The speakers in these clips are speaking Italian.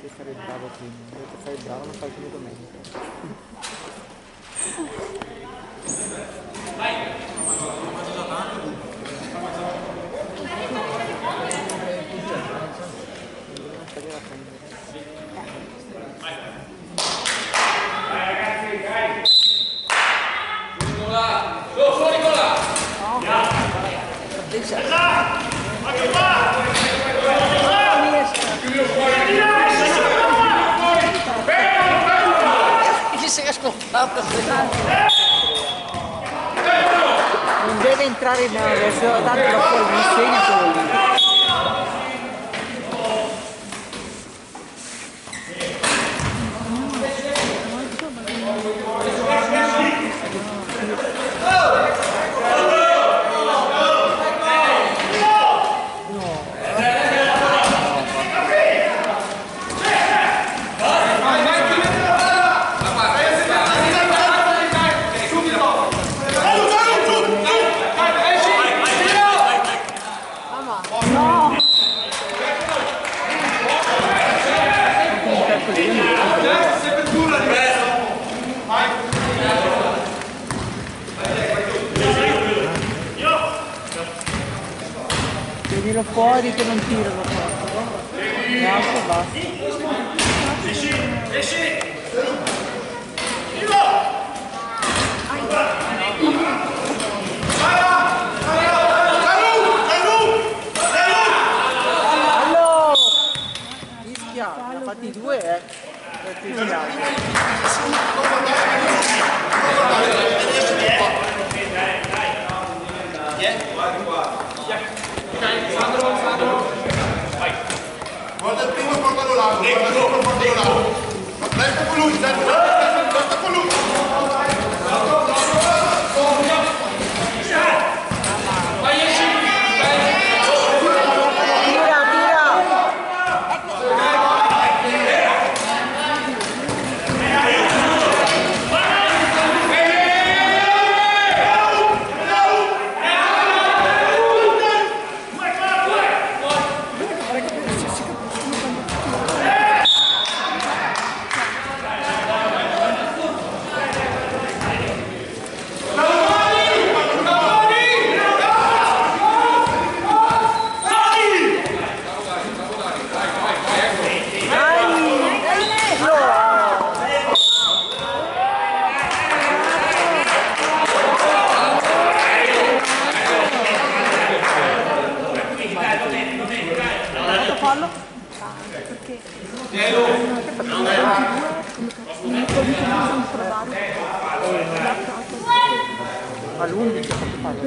che fare il bravo prima, dovete fare il bravo, non fai come domenica. Non deve entrare in adesso, tanto lo fuori mi segna quello lì. Tienilo fuori che non tirano troppo. E altro basta. Allora! Fischia, ne ha fatti due, Guarda il primo e portalo là, guarda il primo e portalo là. Resta con lui, resta con lui. Fallo? Perché? All'11 ha fatto fallo.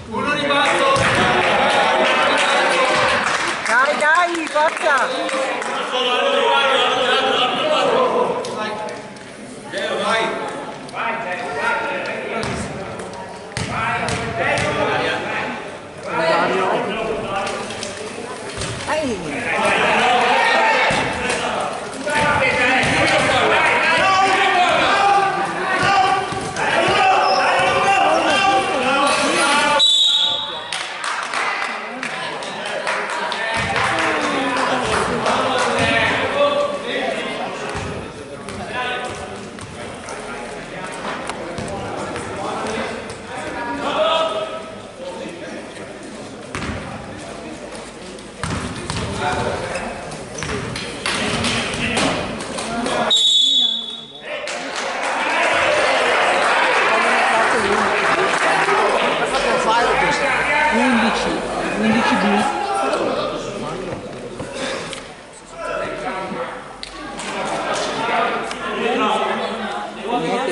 Uno rimasto. Dai, forza!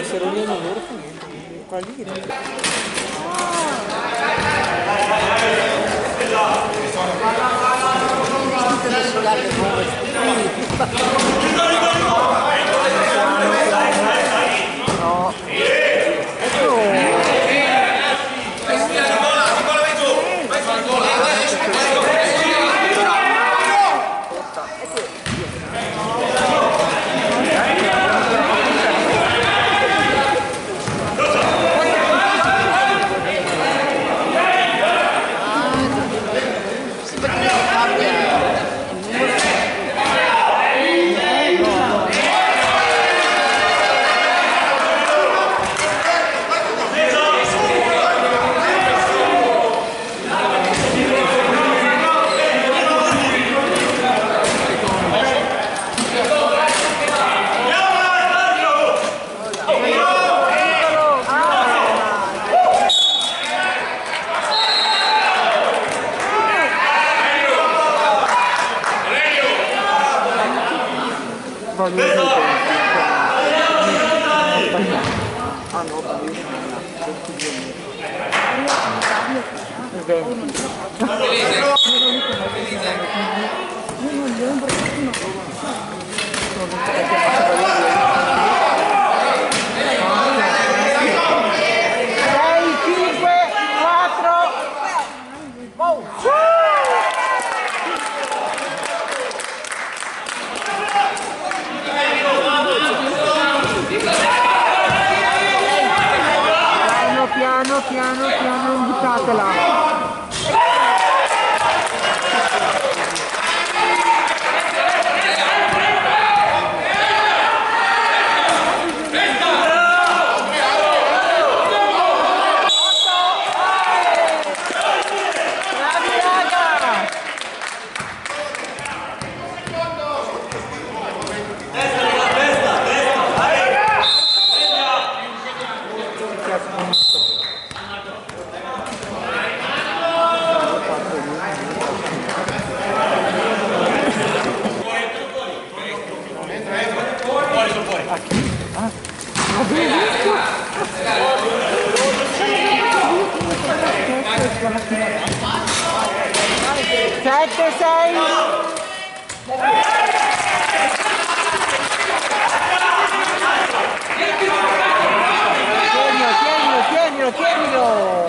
Se lo vedono loro fa niente, qua lì no. piano, buttatela. Sette, sei. Tienilo.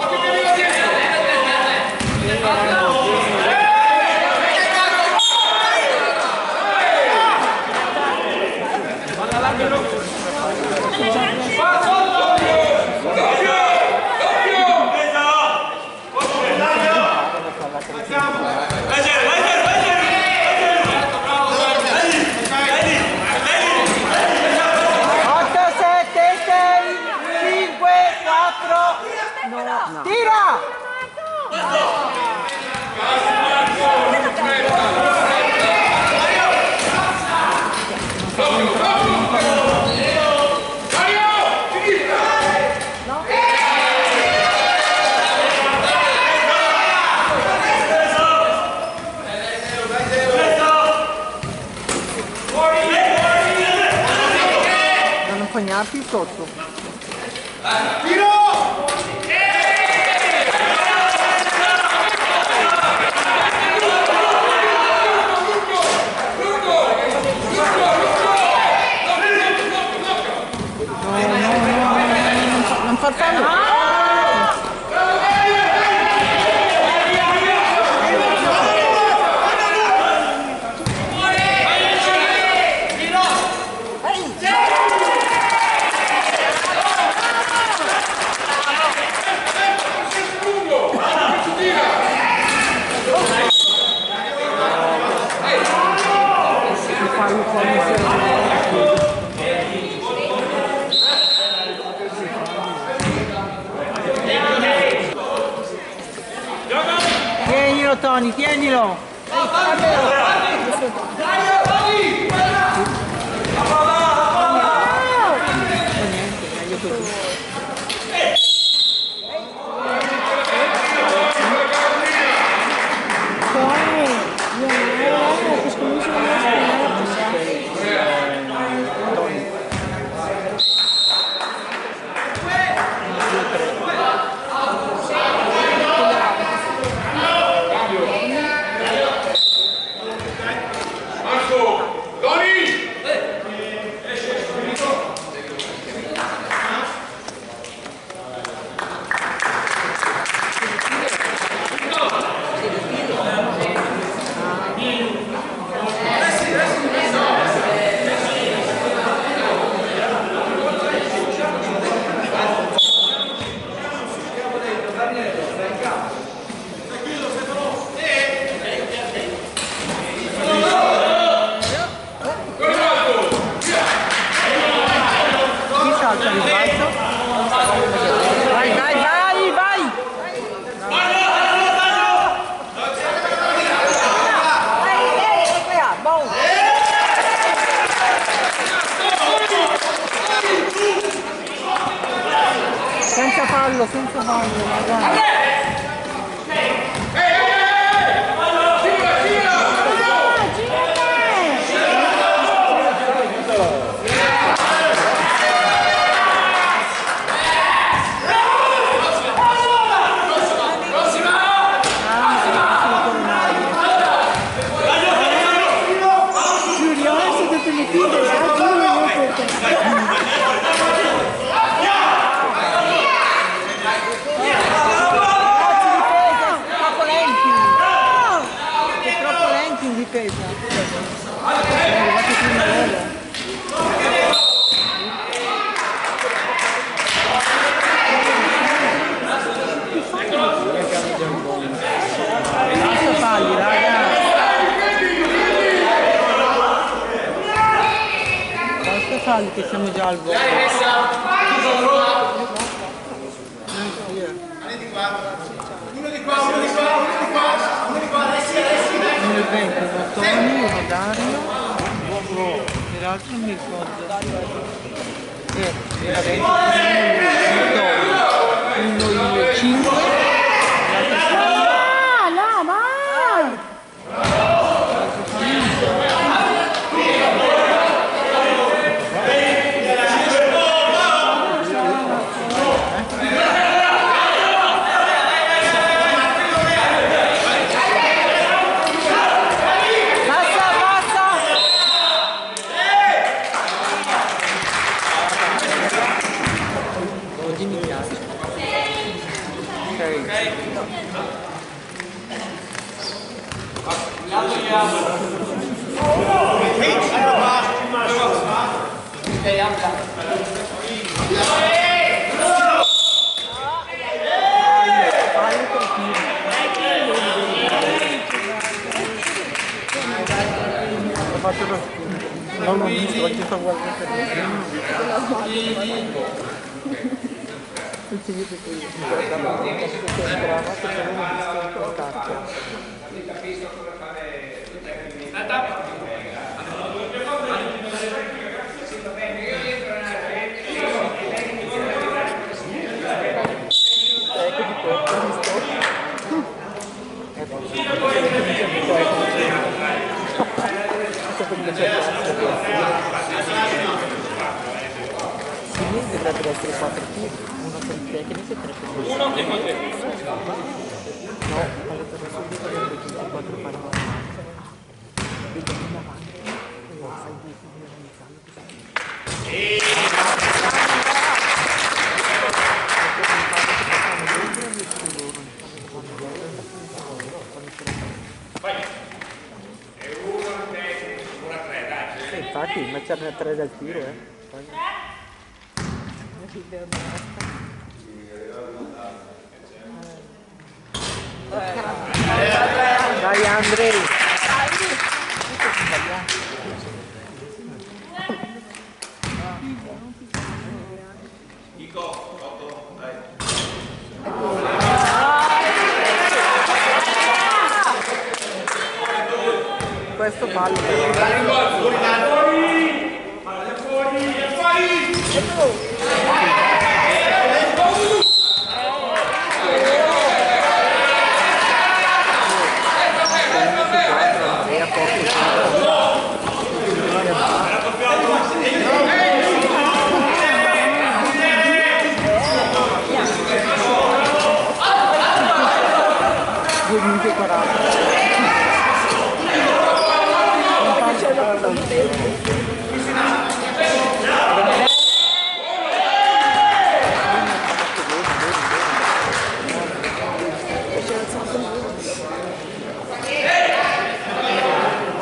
Non impegnarti sotto. Tiro! Non far fallo. Tienilo Tony, tienilo! Senza fallo, magari. gialli che siamo già al volo. Uno il 20, uno Tony, uno Dario, e l'altro non mi ricordo. Era 20, uno il 5, l'altro 6. No, ma! Non l'ho visto perché sto guardando dovrebbero essere 4 tiri, uno per il tecnico e 3 per il no, alle per subito dovrebbe 24 fare una vedo in avanti e non sai di infatti il match è 3 dal tiro dai Andrei questo ballo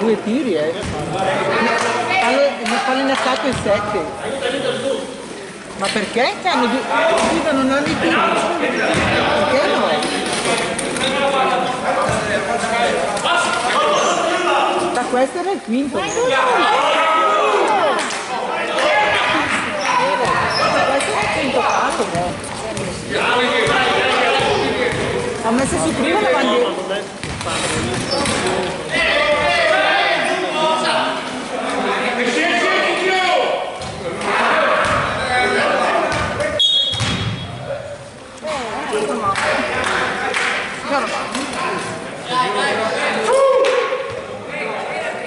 due tiri fallo in attacco il 7 ma perché? Hanno non hanno i tiri perché no? Da questo era il quinto questo era il quinto passo ho messo su prima la bandiera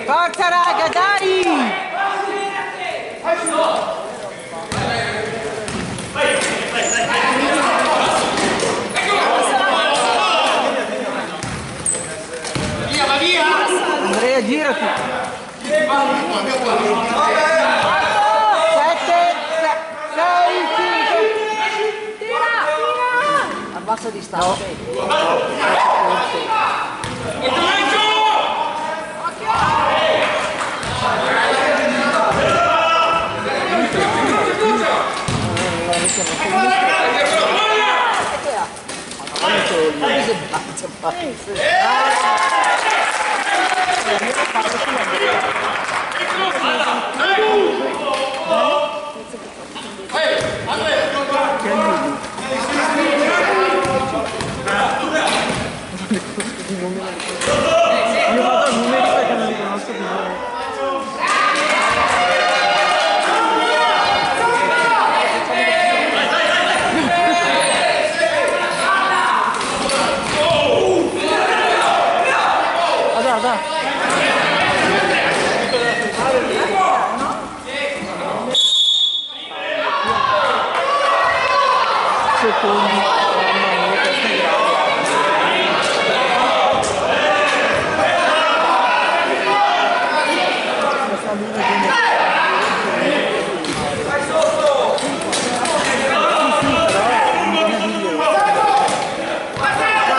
forza raga, dai! Andrea, girati! 7, 6, 5 tira! Abbassa distanza Io vado al numero perché non li conosco più. Secondi, mamma mia, questa è grave. Questa luna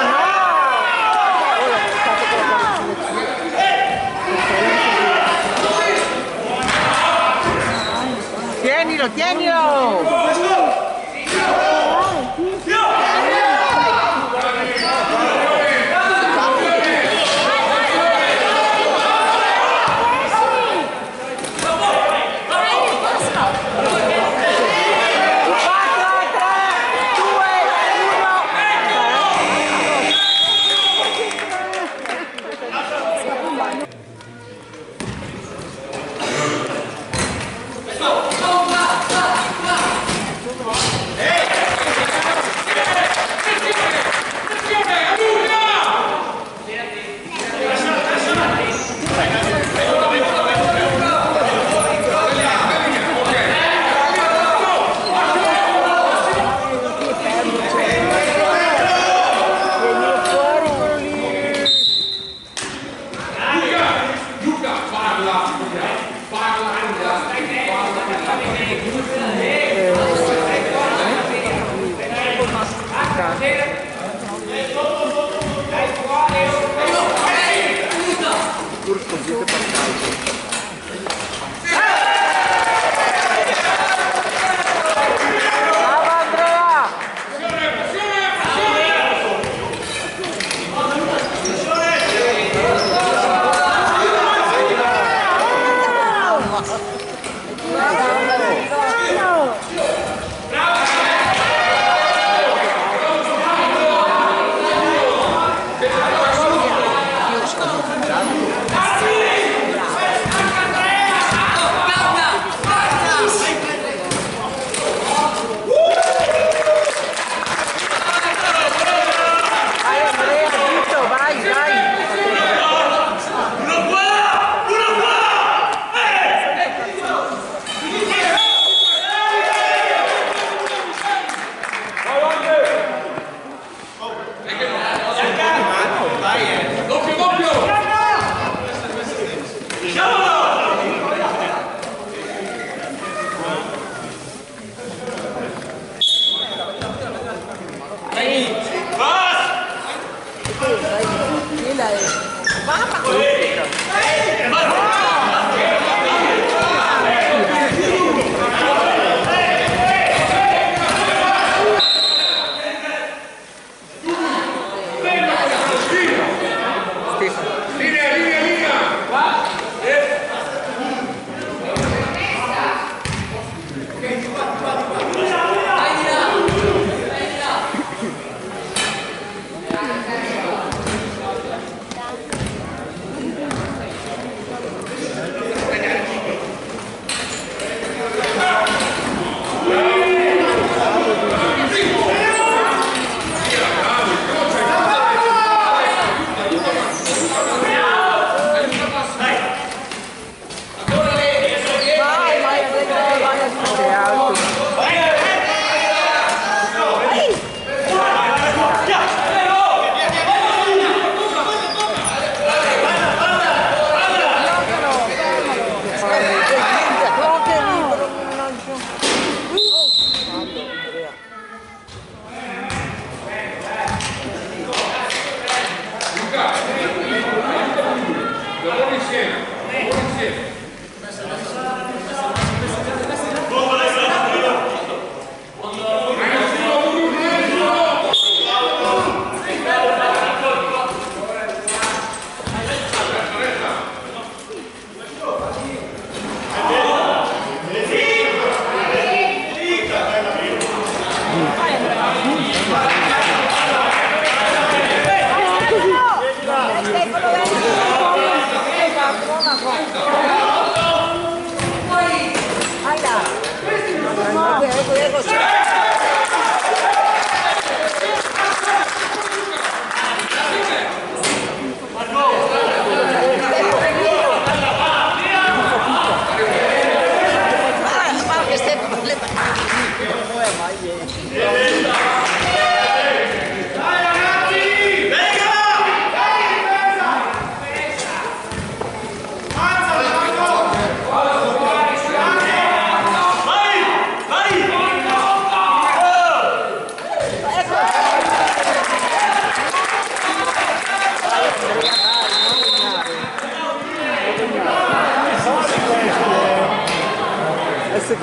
tienilo, tienilo!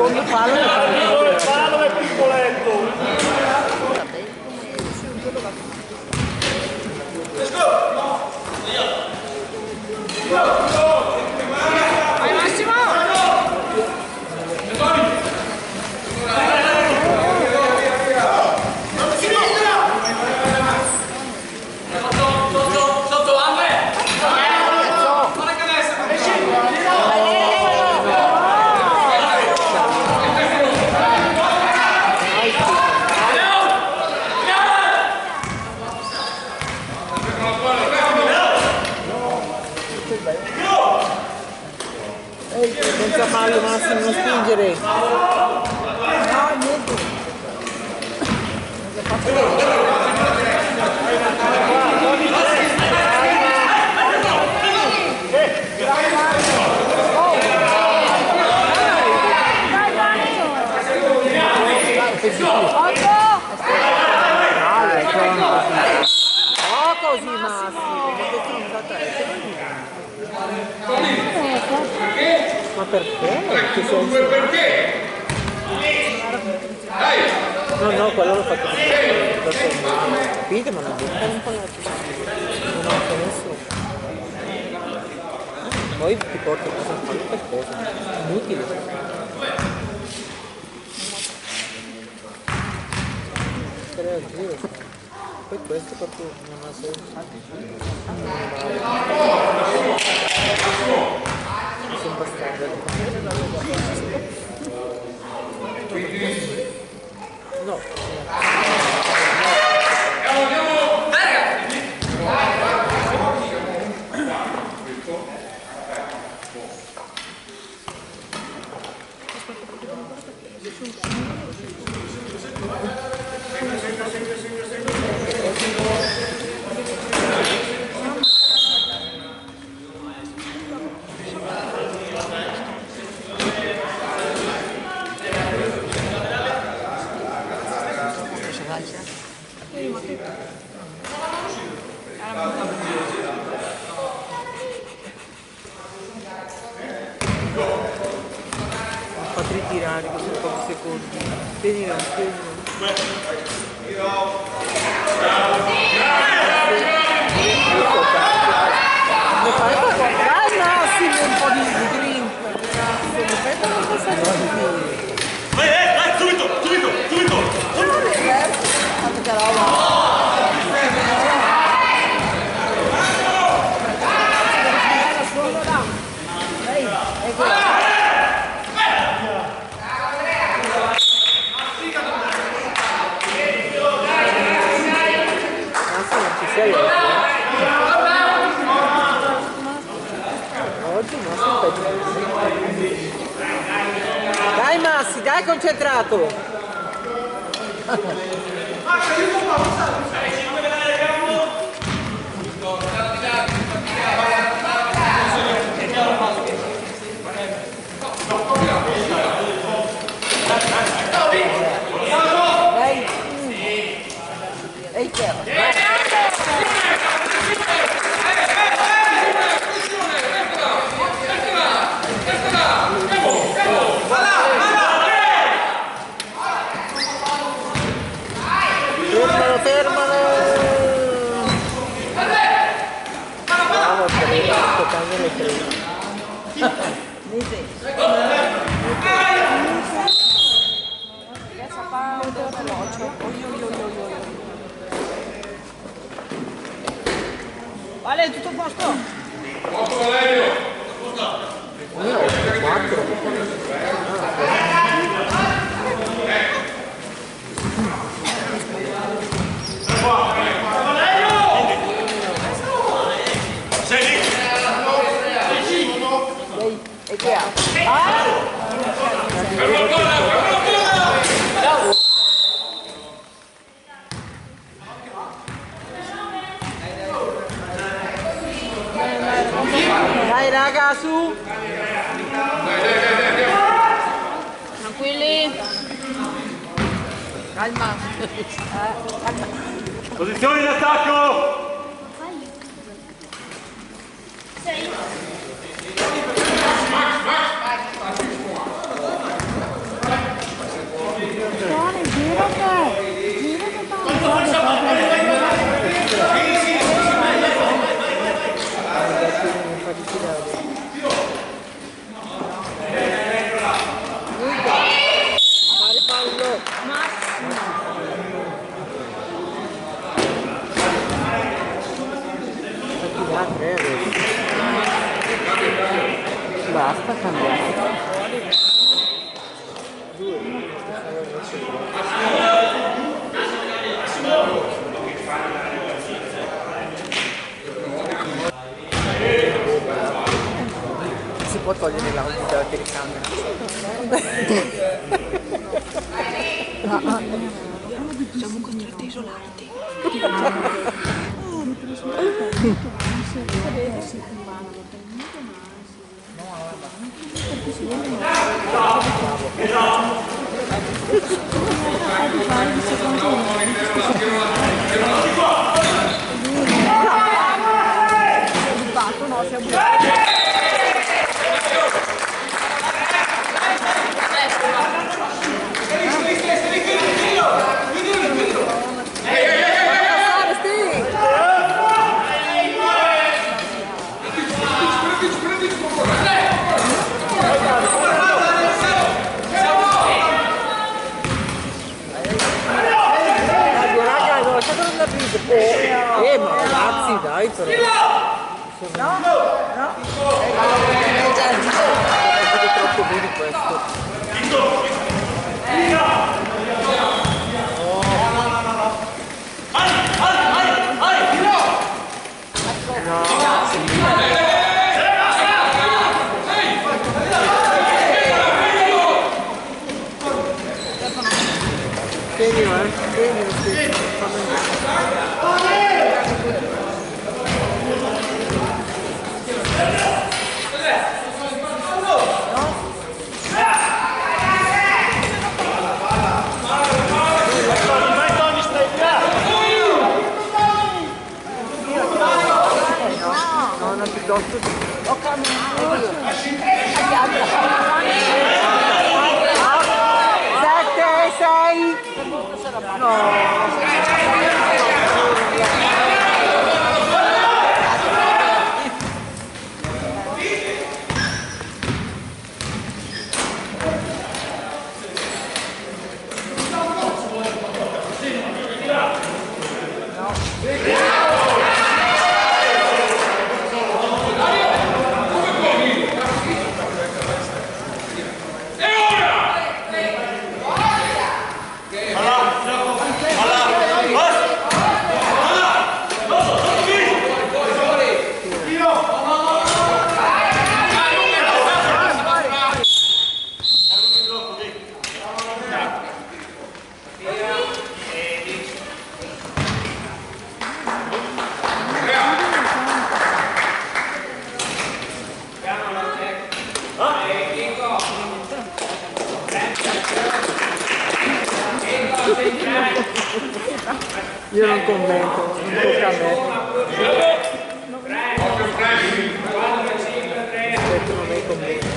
secondo palo che fa il palo è piccoletto. Vai Massimo! Senza fallo Massimo, non spingere. No, niente. No, così Massimo, che stronzata è? Ma perché? Che senso? Perché? No, quello l'ho fatto capite, ma non devo fare un po' la non ho senso. Poi ti porto a casa a fare per cosa? Inutile. Stare al giro. Poi questo proprio non ha senso. Sono bastardo. No. Fatti ritirare che sono pochi secondi. Tenilo. Mi fai dai Massimo un po' di drink. Mi fai fare questa cosa. Dai, subito! Guarda che roba. Dai Massi, dai concentrato! Dai! Ehi, fermalo! Bravo, toccando le tre. Vale, tutto a posto? Posto Valerio! Io ho 4. E che ha? Dai raga, su! Tranquilli. Calma. Posizioni di attacco! Ah, 3 adesso. Basta cambiare. Si può togliere l'audio dalla telecamera. Siamo costretti a isolarti. Ma ragazzi, dai però. No, no. È troppo bene questo. Piuttosto ho camminato 7, 6 no. Io non commento, non tocca a me. Aspetta, non mi commento.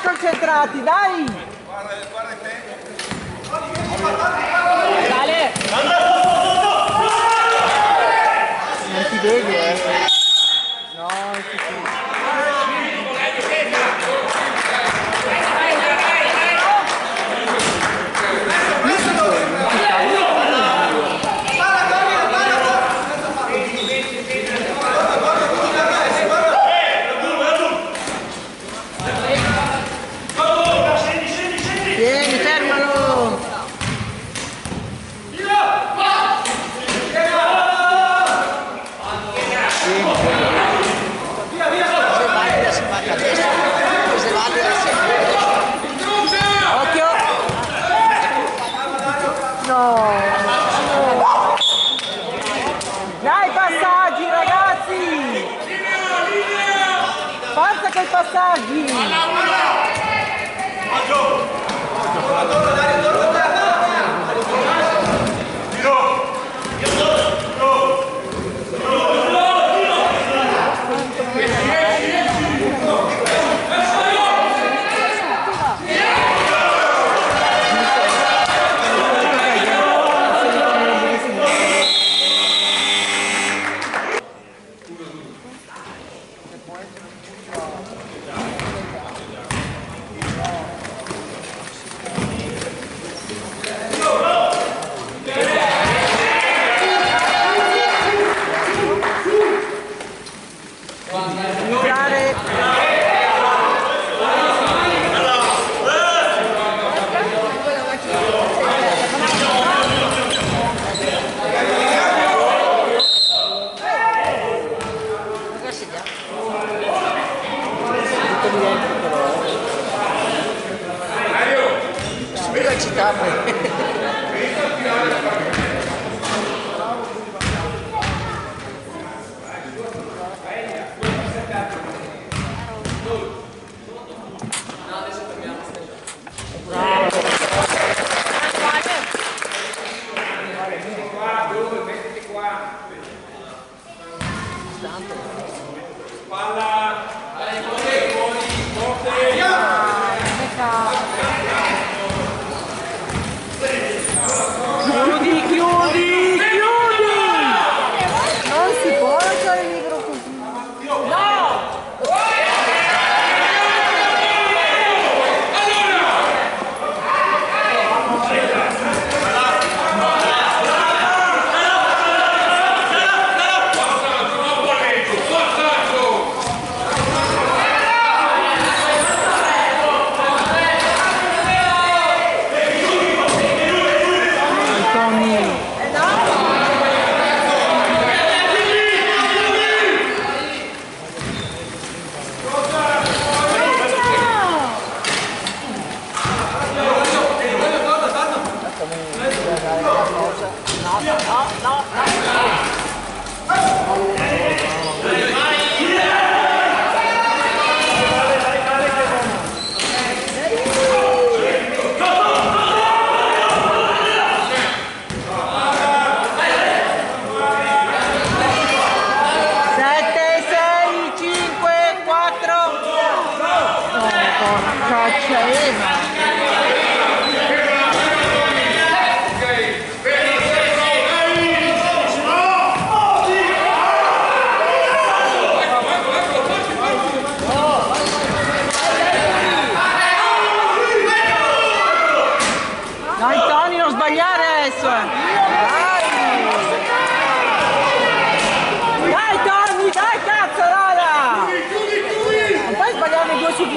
Concentrati, dai! Guarda te! Dale! Non ti vedi, No, sì, sì. Vieni, fermalo! Dai passaggi ragazzi! Forza coi passaggi!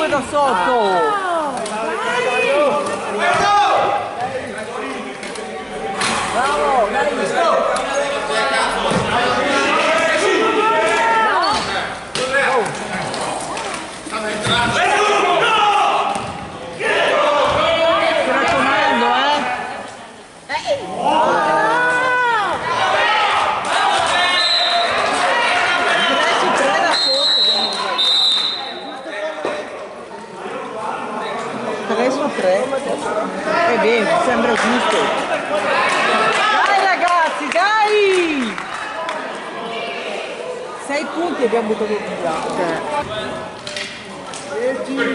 Da sotto! Bravo, dai! Mi raccomando, Adesso 3. Bene, sembra giusto. Dai ragazzi, dai! 6 punti abbiamo buttato via. 10, 9.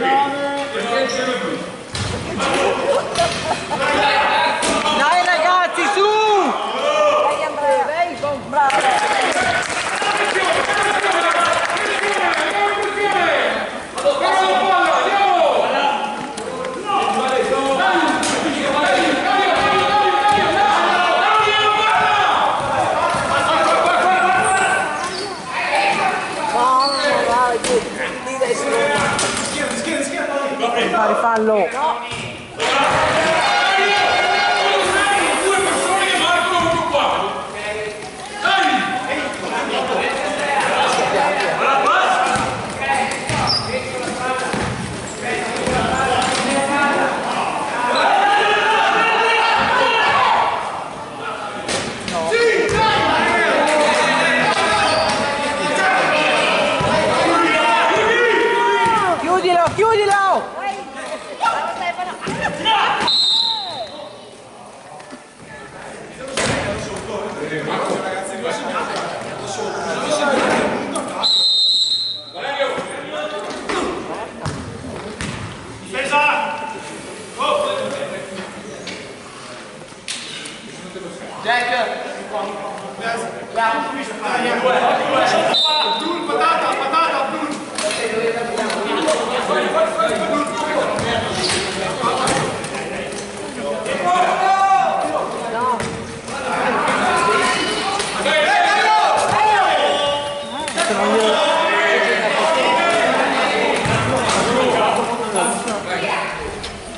Dai ragazzi, su! Dai Andrea, dai, bravo! Fare fallo.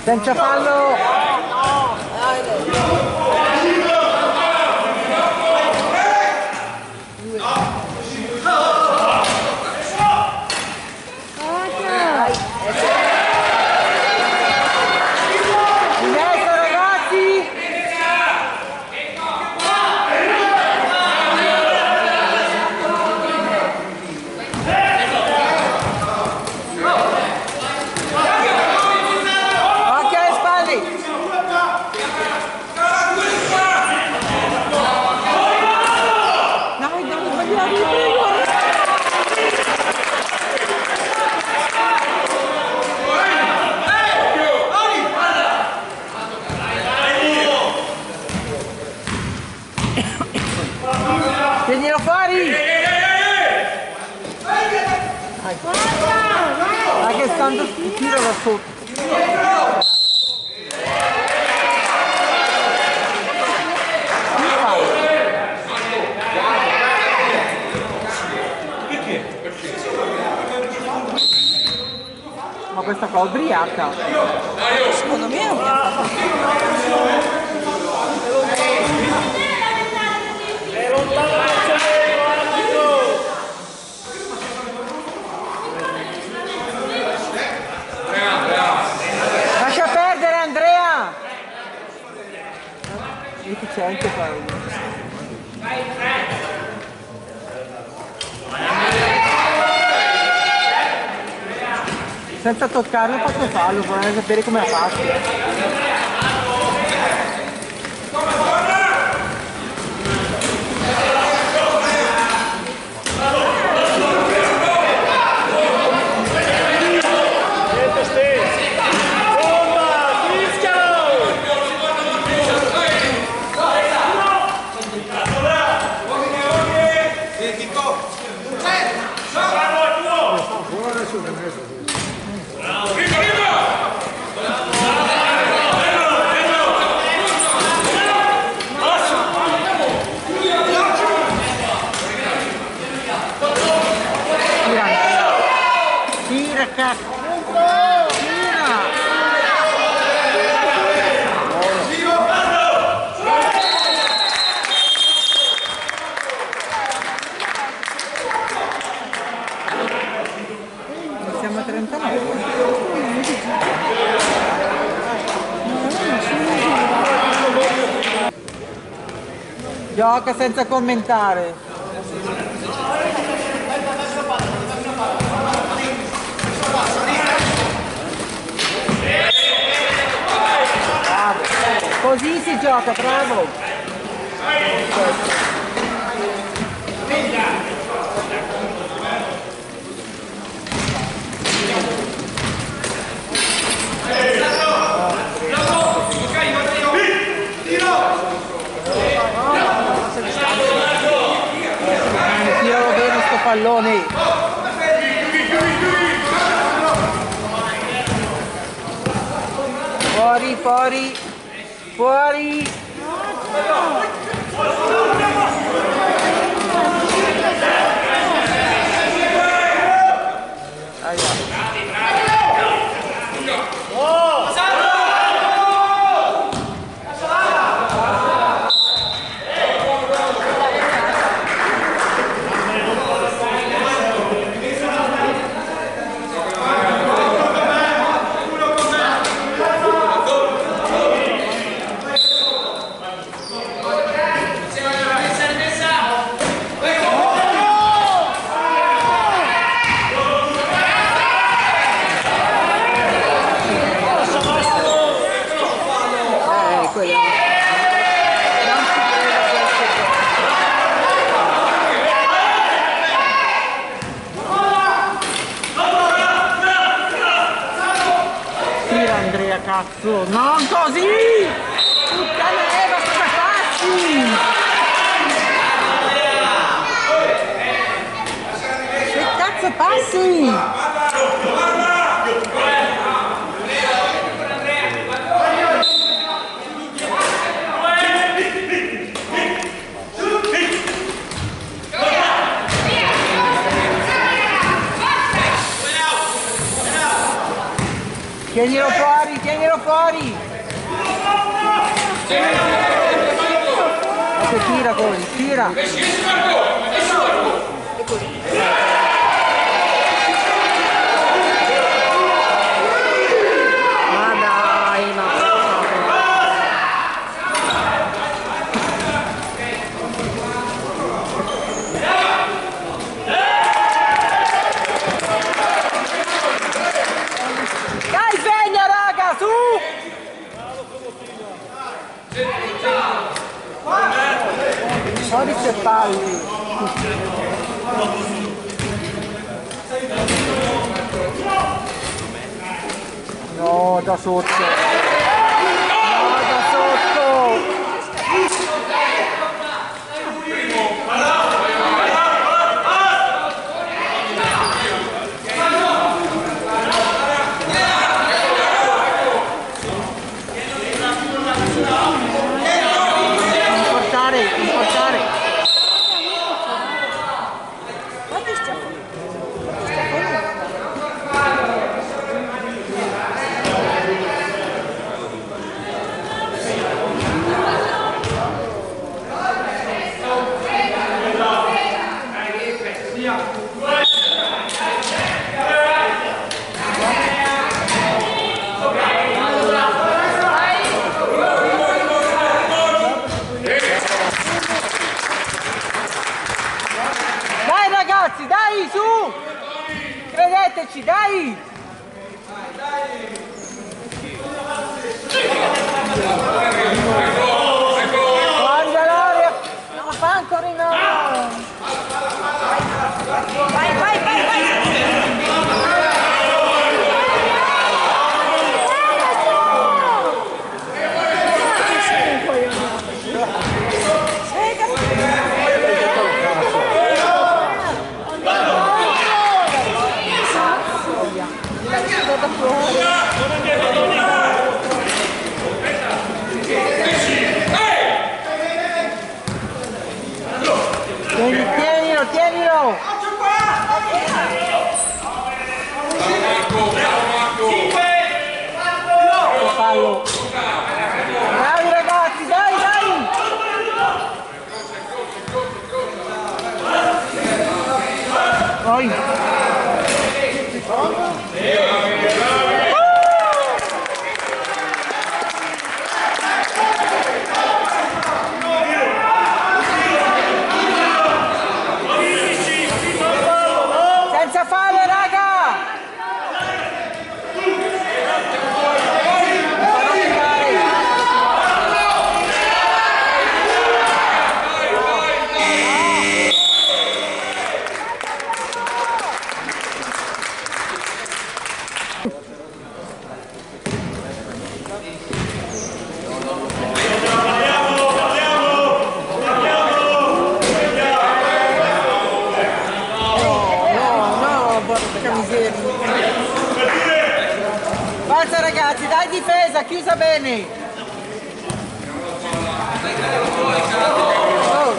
Senza fallo! Tienilo fuori! Dai che stanno tiro da sotto. Ma questa qua è ubriaca. Secondo me è ubriaca. Lascia perdere Andrea! Efficiente Paolo. Senza toccarlo posso farlo, vorrei sapere come ha fatto. Tira, cazzo! Siamo a 39. Gioca senza commentare. Così si gioca, bravo! Tiralo bene sto pallone! Fuori, fuori! Fuori! Andrea, cazzo! Non così! Puttana Eva, cosa facci? Tienilo fuori, tienilo fuori! Che tira Coli, tira! Ma dai, ma dai Sveglia raga, su! Codice palli. No, da sotto. No, da sotto. Importare, importare. Dai ragazzi, dai, su! Credeteci, dai! Fuori dall'aria! Non fa ancora in aria! Vai, vai, vai, vai! Tienilo, tienilo! Fallo! Bravi ragazzi, dai, dai! Poi! Senza fallo, raga! Forza ragazzi, dai difesa, chiusa bene! Oh.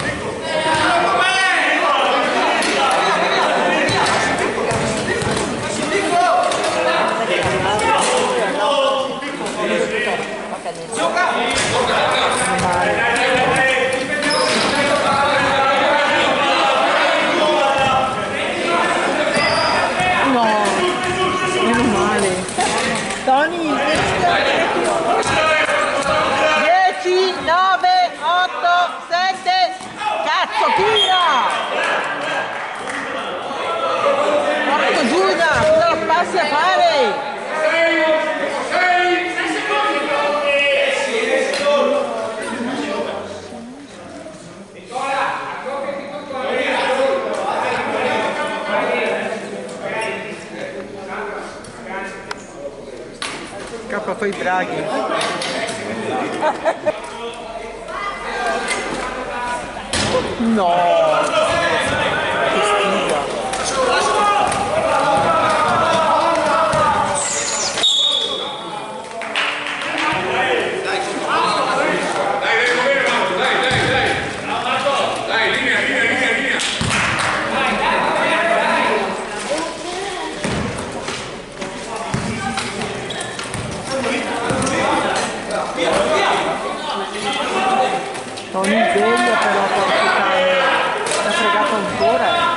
No, meno male. Tony, 10, 9, 8, 7, cazzo, tira! Porco Giulia, cosa lo passi a fare? Scappa poi Draghi. No! Che sfiga! Tony sveglio però porca cane, l'ha fregato ancora.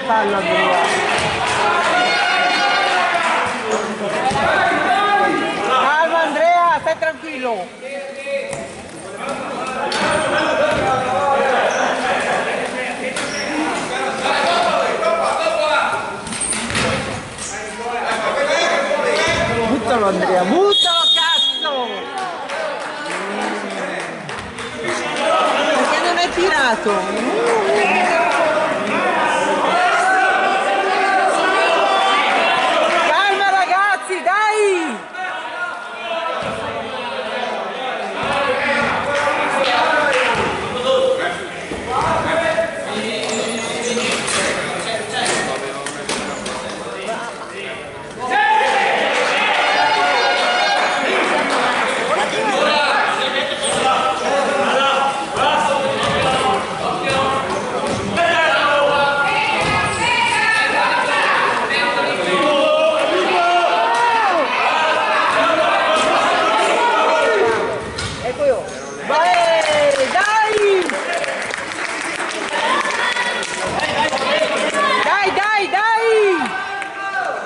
Fallo Andrea. Calma Andrea, stai tranquillo. Buttalo Andrea, buttalo cazzo! Perché non è tirato?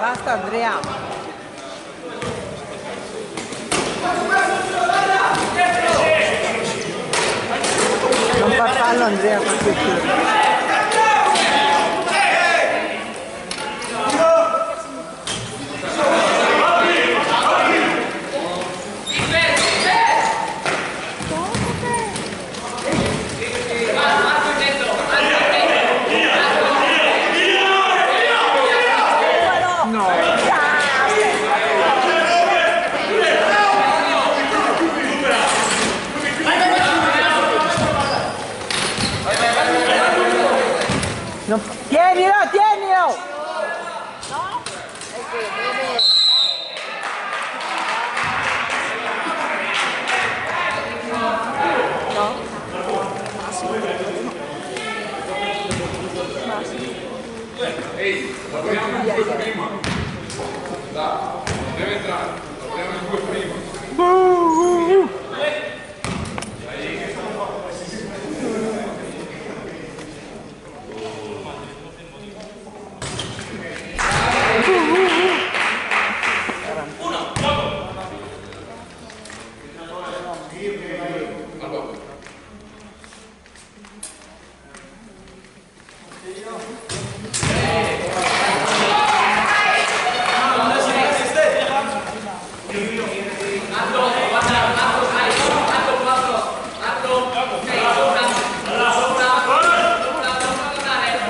Basta Andrea. Non far fallo Andrea per piacere. Tienilo, tienilo! Ehi, lavoriamo in due prima. Dai, deve entrare, lavoriamo in due prima.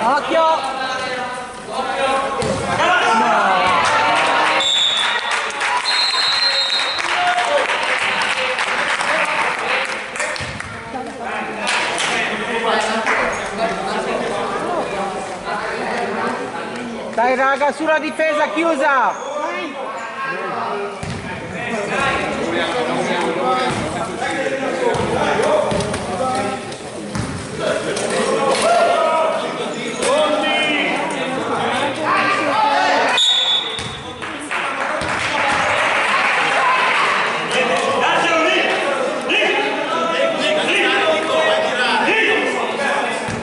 Occhio! Dai raga, sulla difesa chiusa!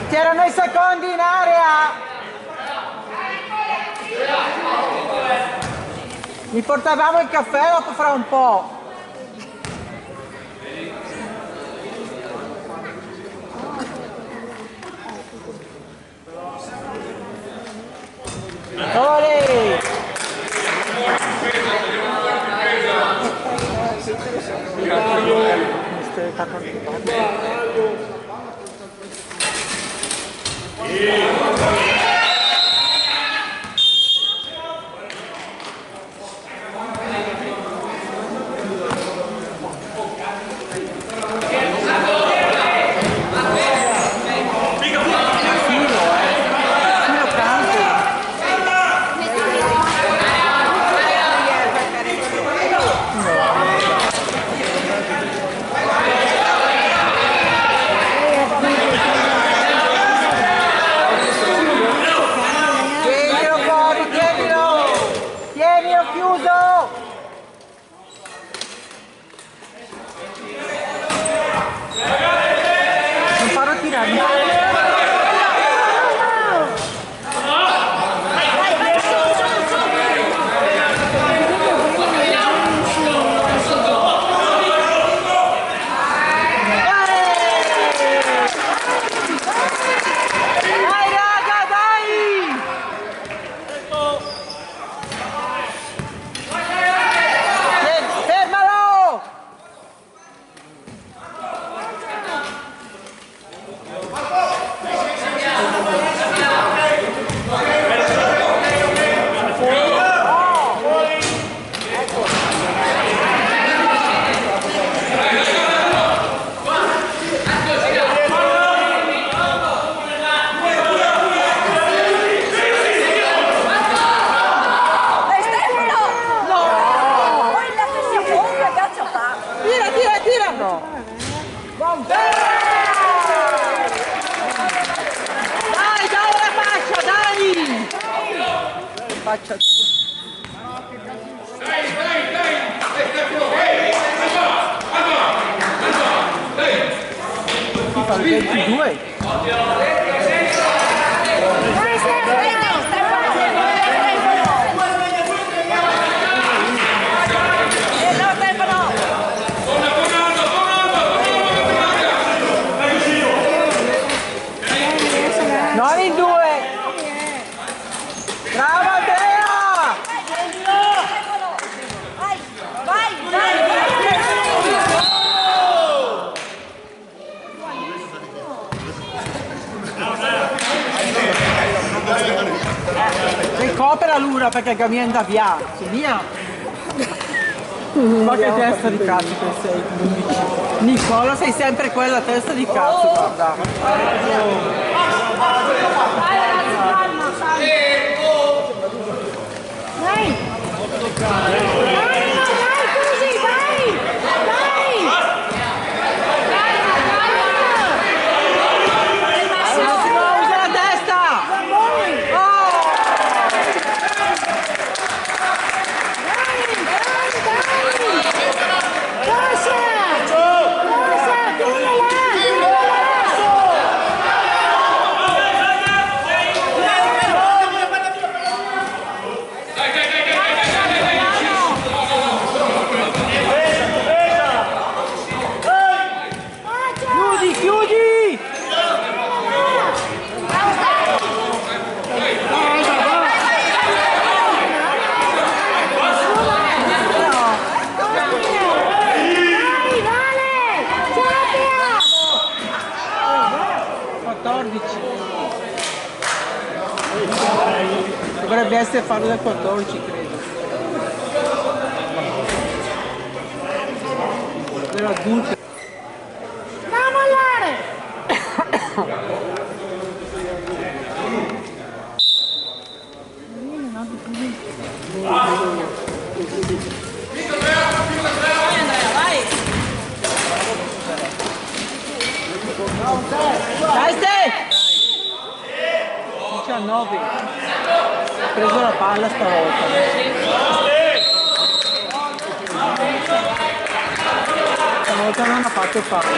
C'erano i secondi in area! Mi portavamo il caffè dopo fra un po'. Olè! Faccia FIFA 22. Non in due. Bravo Andrea! Vai, vai, vai, Recupera l'una perché cammina da via. Sì, mia. Ma che testa di cazzo che sei. Nicola, sei sempre quella testa di cazzo, guarda. vai, Dovrebbe essere farlo da 14, credo. Per adulti. Non mollare! Dai Ste! 19. Ha preso la palla stavolta. Stavolta non ha fatto fallo.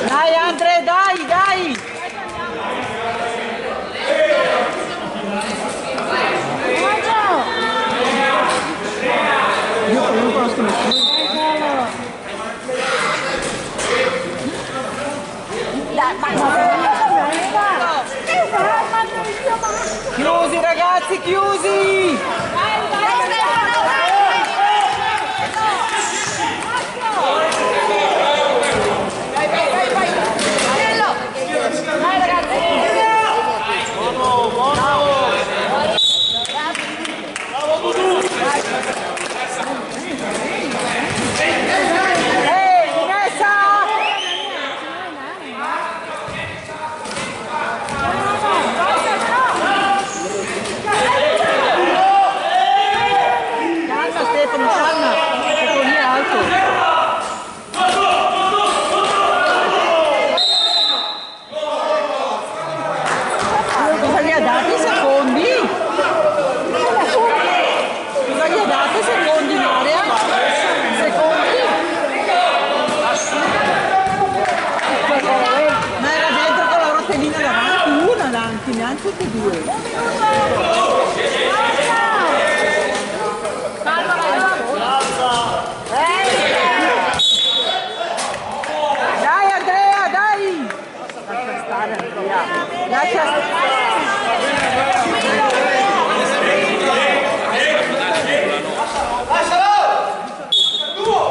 Dai Andre, dai, dai! Io non conosco nessuno. Chiusi ragazzi, chiusi! Neanche tutti e due. Dai Andrea, dai! Lascia stare Andrea. Lascia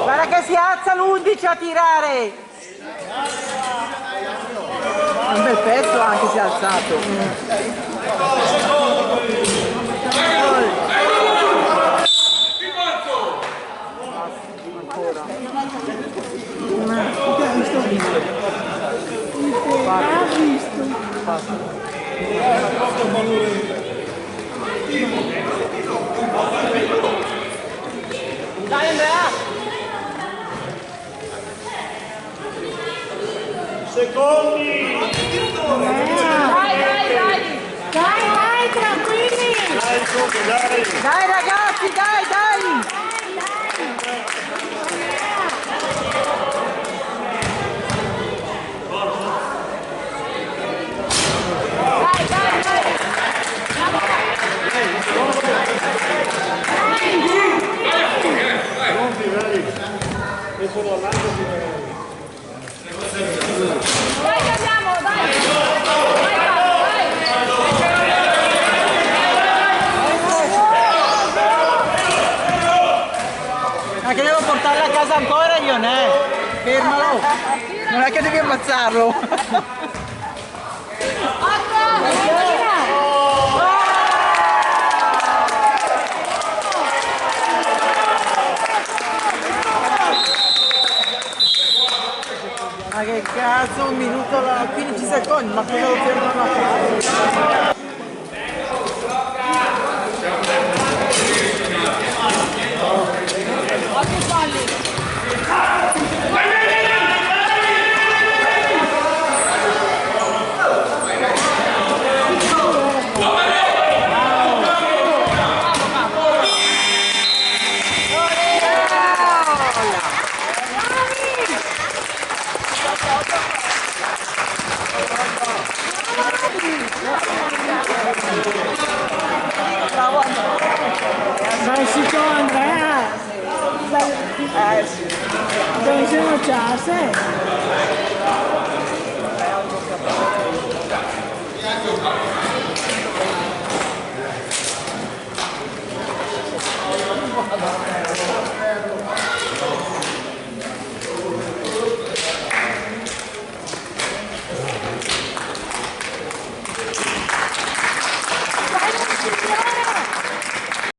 Guarda che si alza l'11 a tirare! Un bel pezzo anche si è alzato. Ancora. Ha visto. Dai Andrea! Secondi! Dai, tranquilli! Dai ragazzi, dai! Dai che andiamo, dai! Ma che devo portarla a casa ancora io, ne? Fermalo! Non è che devi ammazzarlo! Ma che cazzo, un minuto, 15 secondi, ma cosa lo fermano a fare? Vai si Andrea! Dove siamo già, Attenzione!